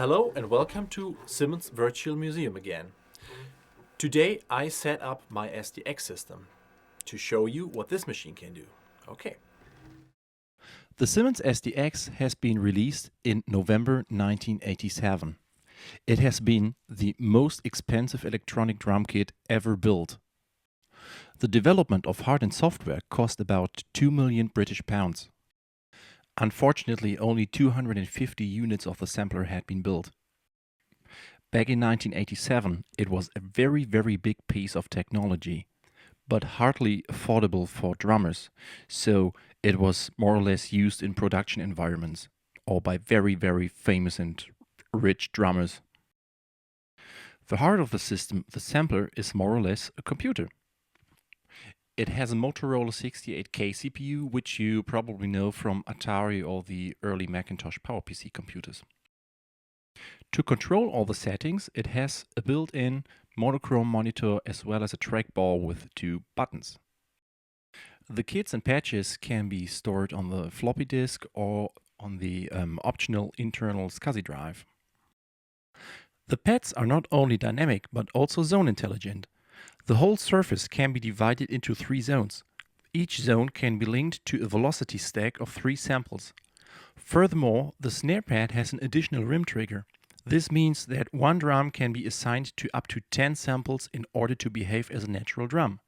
Hello and welcome to Simmons Virtual Museum again. Today I set up my SDX system to show you what this machine can do. Okay. The Simmons SDX has been released in November 1987. It has been the most expensive electronic drum kit ever built. The development of hardware and software cost about 2 million British pounds. Unfortunately, only 250 units of the sampler had been built. Back in 1987, it was a very big piece of technology, but hardly affordable for drummers, so it was more or less used in production environments, or by very famous and rich drummers. The heart of the system, the sampler, is more or less a computer. It has a Motorola 68K CPU, which you probably know from Atari or the early Macintosh PowerPC computers. To control all the settings, it has a built-in monochrome monitor as well as a trackball with 2 buttons. The kits and patches can be stored on the floppy disk or on the optional internal SCSI drive. The pads are not only dynamic but also zone intelligent. The whole surface can be divided into 3 zones. Each zone can be linked to a velocity stack of 3 samples. Furthermore, the snare pad has an additional rim trigger. This means that one drum can be assigned to up to 10 samples in order to behave as a natural drum.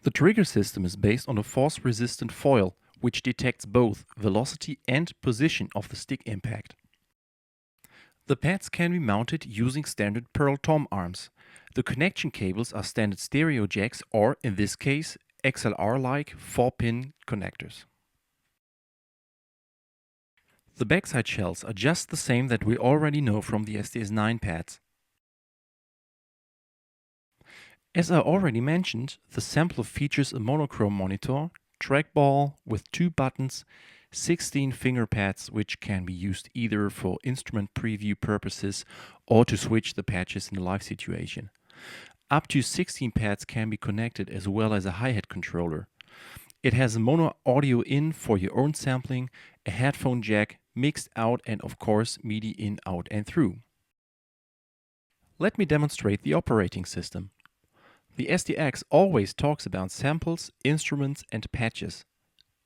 The trigger system is based on a force-resistant foil, which detects both velocity and position of the stick impact. The pads can be mounted using standard Pearl tom arms. The connection cables are standard stereo jacks or, in this case, XLR-like 4-pin connectors. The backside shells are just the same that we already know from the SDS9 pads. As I already mentioned, the sampler features a monochrome monitor, trackball with 2 buttons, 16 finger pads which can be used either for instrument preview purposes or to switch the patches in a live situation. Up to 16 pads can be connected as well as a hi-hat controller. It has a mono audio in for your own sampling, a headphone jack, mixed out and of course MIDI in, out and through. Let me demonstrate the operating system. The SDX always talks about samples, instruments and patches.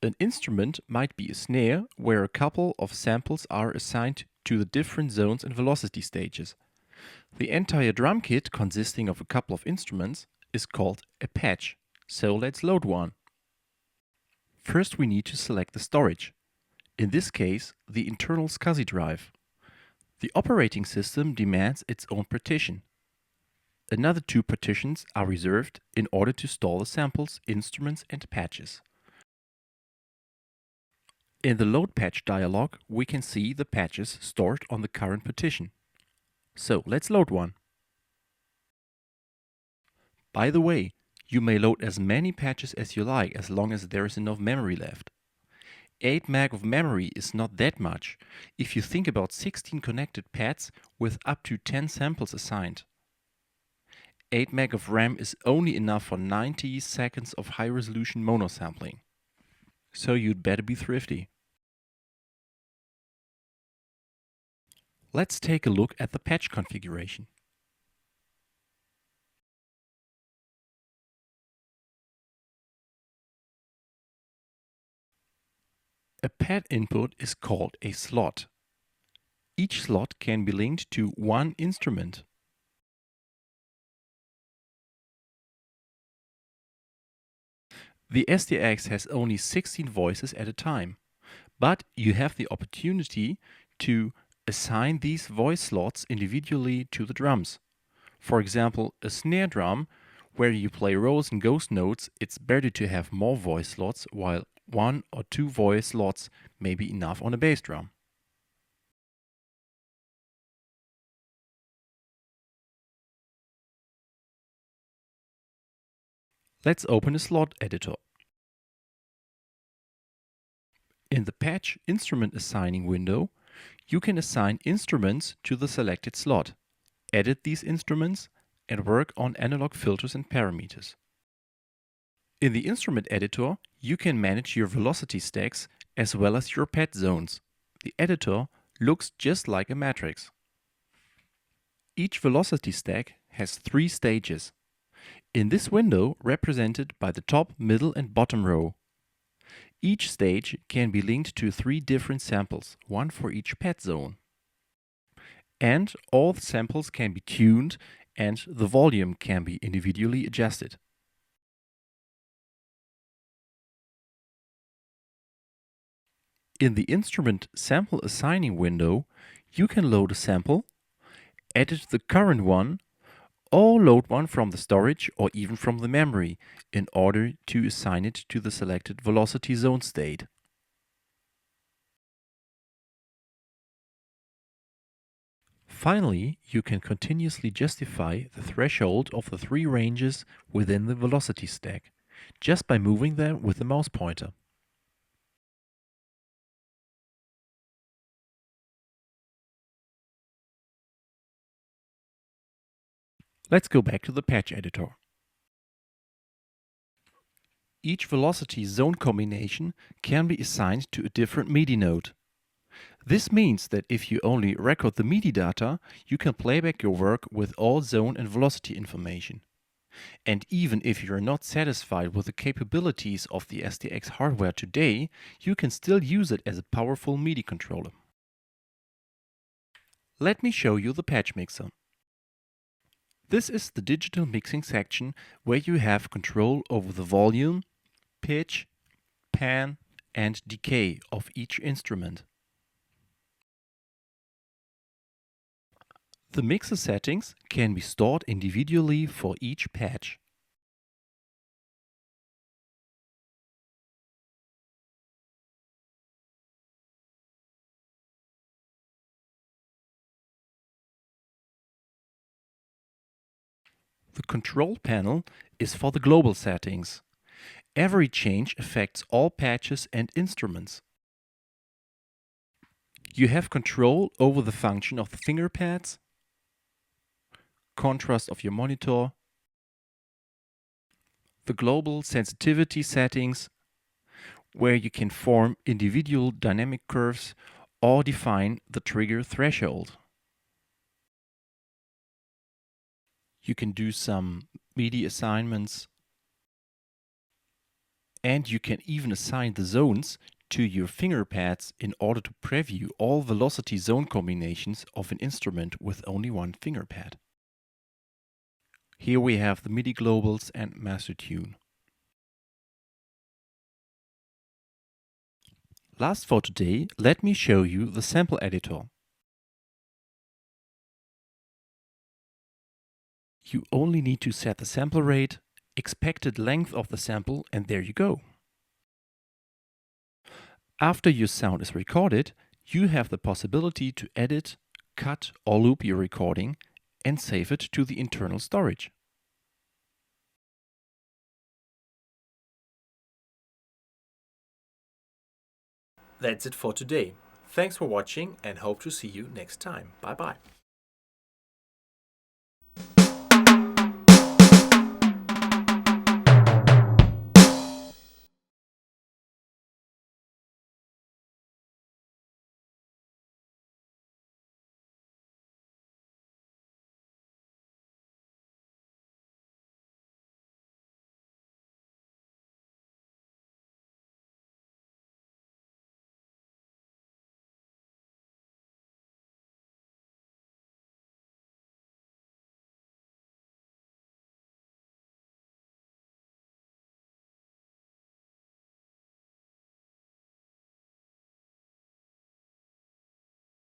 An instrument might be a snare, where a couple of samples are assigned to the different zones and velocity stages. The entire drum kit, consisting of a couple of instruments, is called a patch. So let's load one. First we need to select the storage. In this case, the internal SCSI drive. The operating system demands its own partition. Another 2 partitions are reserved in order to store the samples, instruments and patches. In the load patch dialog, we can see the patches stored on the current partition. So let's load one. By the way, you may load as many patches as you like as long as there is enough memory left. 8 MB of memory is not that much if you think about 16 connected pads with up to 10 samples assigned. 8 MB of RAM is only enough for 90 seconds of high-resolution mono sampling. So you'd better be thrifty. Let's take a look at the patch configuration. A pad input is called a slot. Each slot can be linked to one instrument. The SDX has only 16 voices at a time, but you have the opportunity to assign these voice slots individually to the drums. For example, a snare drum, where you play rolls and ghost notes, it's better to have more voice slots, while 1 or 2 voice slots may be enough on a bass drum. Let's open a slot editor. In the patch instrument assigning window, you can assign instruments to the selected slot, edit these instruments, and work on analog filters and parameters. In the instrument editor, you can manage your velocity stacks as well as your pad zones. The editor looks just like a matrix. Each velocity stack has 3 stages. In this window, represented by the top, middle and bottom row. Each stage can be linked to 3 different samples, one for each pad zone. And all the samples can be tuned and the volume can be individually adjusted. In the instrument sample assigning window, you can load a sample, edit the current one, or load one from the storage or even from the memory in order to assign it to the selected velocity zone state. Finally, you can continuously justify the threshold of the 3 ranges within the velocity stack, just by moving them with the mouse pointer. Let's go back to the patch editor. Each velocity zone combination can be assigned to a different MIDI node. This means that if you only record the MIDI data, you can playback your work with all zone and velocity information. And even if you are not satisfied with the capabilities of the SDX hardware today, you can still use it as a powerful MIDI controller. Let me show you the patch mixer. This is the digital mixing section where you have control over the volume, pitch, pan and decay of each instrument. The mixer settings can be stored individually for each patch. The control panel is for the global settings. Every change affects all patches and instruments. You have control over the function of the finger pads, contrast of your monitor, the global sensitivity settings, where you can form individual dynamic curves or define the trigger threshold. You can do some MIDI assignments, and you can even assign the zones to your finger pads in order to preview all velocity zone combinations of an instrument with only one finger pad. Here we have the MIDI globals and master tune. Last for today, let me show you the sample editor. You only need to set the sample rate, expected length of the sample, and there you go. After your sound is recorded, you have the possibility to edit, cut or loop your recording and save it to the internal storage. That's it for today. Thanks for watching and hope to see you next time. Bye bye.